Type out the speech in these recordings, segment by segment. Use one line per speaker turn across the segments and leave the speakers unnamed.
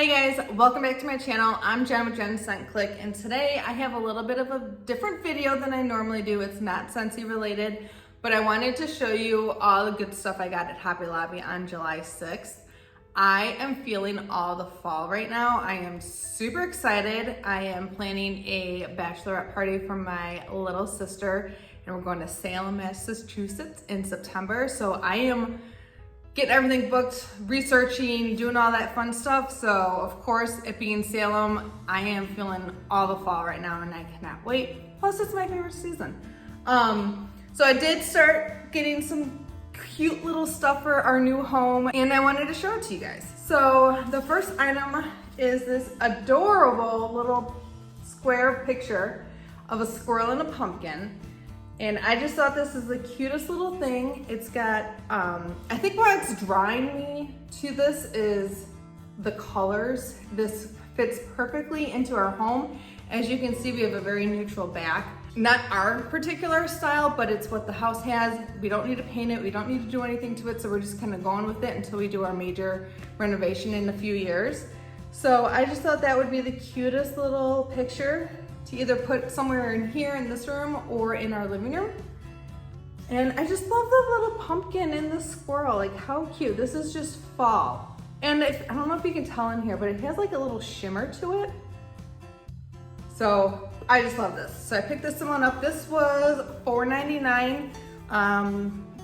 Hi guys, welcome back to my channel. I'm Jen with Jen Scent Click, and today I have a little bit of a different video than I normally do. It's not Scentsy related, but I wanted to show you all the good stuff I got at Hobby Lobby on July 6th. I am feeling all the fall right now. I am super excited. I am planning a bachelorette party for my little sister, and we're going to Salem, Massachusetts in September. So I am getting everything booked, researching, doing all that fun stuff. So of course, it being Salem, I am feeling all the fall right now and I cannot wait. Plus it's my favorite season. So I did start getting some cute little stuff for our new home and I wanted to show it to you guys. So the first item is this adorable little square picture of a squirrel and a pumpkin. And I just thought this is the cutest little thing. It's got, I think what's drawing me to this is the colors. This fits perfectly into our home. As you can see, we have a very neutral back. Not our particular style, but it's what the house has. We don't need to paint it. We don't need to do anything to it. So we're just kind of going with it until we do our major renovation in a few years. So I just thought that would be the cutest little picture to either put somewhere in here in this room or in our living room. And I just love the little pumpkin and the squirrel, like how cute. This is just fall. And I don't know if you can tell in here, but it has like a little shimmer to it. So I just love this. So I picked this one up. This was $4.99.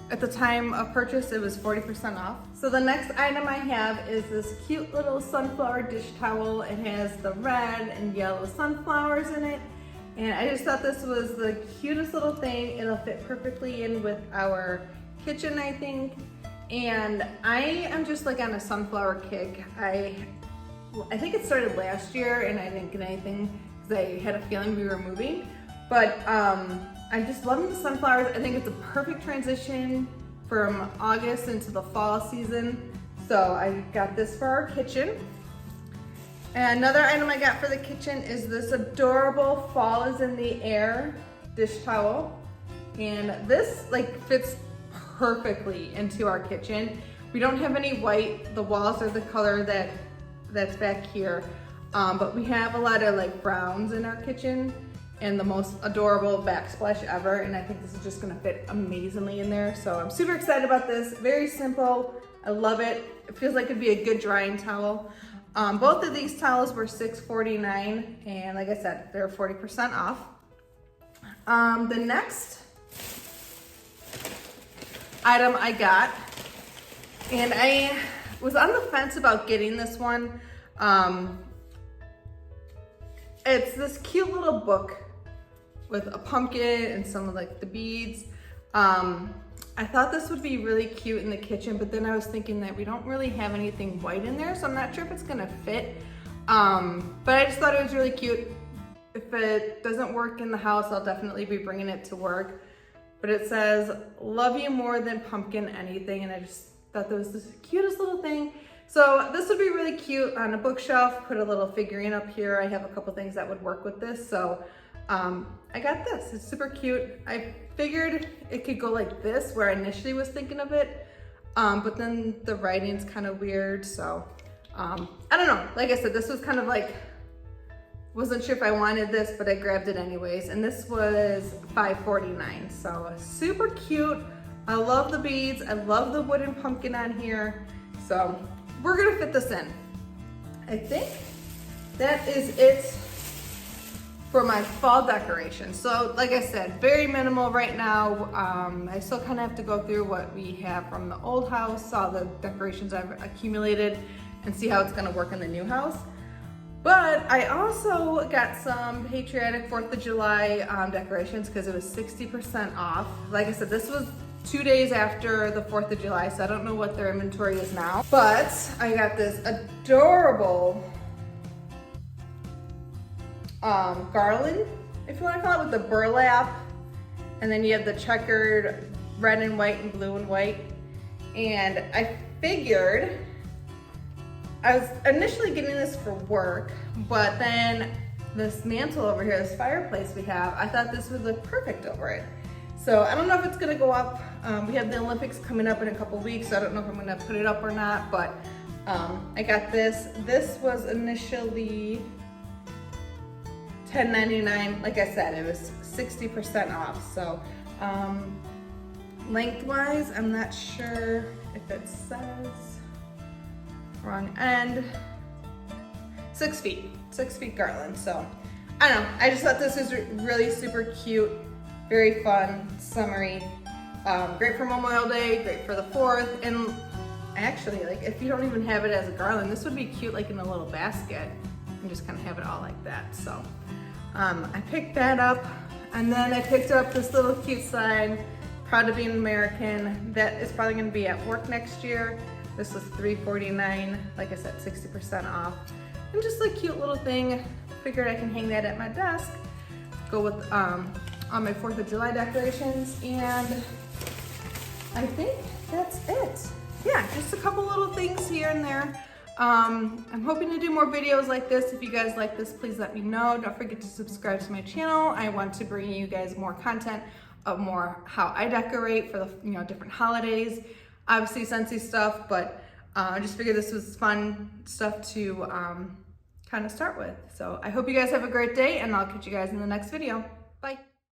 At the time of purchase, it was 40% off. So the next item I have is this cute little sunflower dish towel. It has the red and yellow sunflowers in it. And I just thought this was the cutest little thing. It'll fit perfectly in with our kitchen, I think. And I am just like on a sunflower kick. I think it started last year and I didn't get anything because I had a feeling we were moving. But I'm just loving the sunflowers. I think it's a perfect transition from August into the fall season. So I got this for our kitchen. And another item I got for the kitchen is this adorable fall is in the air dish towel. And this like fits perfectly into our kitchen. We don't have any white. The walls are the color that's back here. But we have a lot of like browns in our kitchen. And the most adorable backsplash ever. And I think this is just gonna fit amazingly in there. So I'm super excited about this. Very simple, I love it. It feels like it'd be a good drying towel. Both of these towels were $6.49. And like I said, they're 40% off. The next item I got, and I was on the fence about getting this one. It's this cute little book with a pumpkin and some of like the beads. I thought this would be really cute in the kitchen, but then I was thinking that we don't really have anything white in there, so I'm not sure if it's gonna fit. But I just thought it was really cute. If it doesn't work in the house, I'll definitely be bringing it to work. But it says, love you more than pumpkin anything, and I just thought that was the cutest little thing. So this would be really cute on a bookshelf, put a little figurine up here. I have a couple things that would work with this. So I got this, it's super cute. I figured it could go like this where I initially was thinking of it, but then the writing's kind of weird. So I don't know, like I said, this was kind of like, wasn't sure if I wanted this, but I grabbed it anyways. And this was $5.49, so super cute. I love the beads, I love the wooden pumpkin on here. So we're gonna fit this in. I think that is it for my fall decoration. So like I said, very minimal right now. I still kind of have to go through what we have from the old house, all the decorations I've accumulated, and see how it's gonna work in the new house. But I also got some patriotic 4th of July decorations because it was 60% off. Like I said, this was 2 days after the 4th of July, so I don't know what their inventory is now. But I got this adorable garland, if you want to call it, with the burlap. And then you have the checkered red and white and blue and white. And I figured, I was initially getting this for work, but then this mantle over here, this fireplace we have, I thought this would look perfect over it. So I don't know if it's gonna go up. We have the Olympics coming up in a couple weeks, so I don't know if I'm gonna put it up or not, but I got this. This was initially $10.99. Like I said, it was 60% off. So lengthwise, I'm not sure if it says, wrong end, 6 feet, 6 feet garland. So I don't know, I just thought this was really super cute, very fun, summery, great for Memorial Day, great for the 4th, and actually, like, if you don't even have it as a garland, this would be cute like in a little basket and just kind of have it all like that. So I picked that up, and then I picked up this little cute sign, proud to be an American. That is probably gonna be at work next year. This was $3.49, like I said, 60% off. And just a cute little thing. Figured I can hang that at my desk, go with on my 4th of July decorations, and I think that's it. Yeah, just a couple little things here and there. I'm hoping to do more videos like this. If you guys like this, please let me know. Don't forget to subscribe to my channel. I want to bring you guys more content of more how I decorate for the different holidays. Obviously Scentsy stuff, but I just figured this was fun stuff to kind of start with. So I hope you guys have a great day, and I'll catch you guys in the next video. Bye.